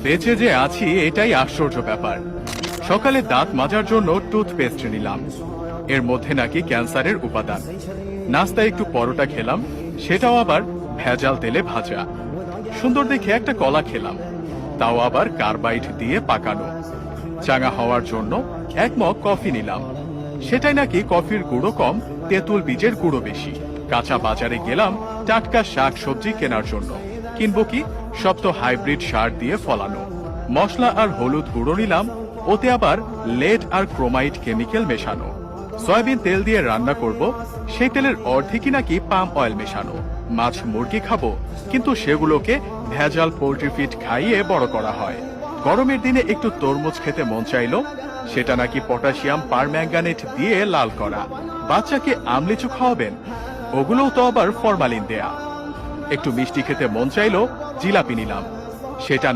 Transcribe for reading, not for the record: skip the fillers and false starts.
বেঁচে যে আছি এটাই আশ্চর্য ব্যাপার। সকালে দাঁত মাজার জন্য টুথপেস্ট নিলাম, এর মধ্যে নাকি ক্যান্সারের উপাদান। নাস্তায় একটু পরোটা খেলাম, সেটাও আবার ভেজাল তেলে ভাজা। সুন্দর দেখে একটা কলা খেলাম, তাও আবার কার্বাইড দিয়ে পাকানো। চাঙা হওয়ার জন্য এক মগ কফি নিলাম, সেটাই নাকি কফির গুঁড়ো কম, তেঁতুল বীজের গুঁড়ো বেশি। কাঁচা বাজারে গেলাম টাটকা শাক সবজি কেনার জন্য, কিনবো কি, সব তো হাইব্রিড সার দিয়ে ফলানো। মশলা আর হলুদ গুঁড়ো নিলাম, ওতে আবার লেড আর ক্রোমাইড কেমিক্যাল মেশানো। সয়াবিন তেল দিয়ে রান্না করব, সেই তেলের অর্ধেকই নাকি পাম অয়েল মেশানো। মাছ মুরগি খাবো, কিন্তু সেগুলোকে ভেজাল পোল্ট্রি ফিড খাইয়ে বড় করা হয়। গরমের দিনে একটু তরমুজ খেতে মন চাইলো, সেটা নাকি পটাশিয়াম পারম্যাঙ্গানেট দিয়ে লাল করা। বাচ্চাকে আমলিচু খাওয়াবেন, ওগুলোও তো আবার ফরমালিন দেয়া। একটু মিষ্টি খেতে মন চাইলো, জিলাপি নিলাম, সেটা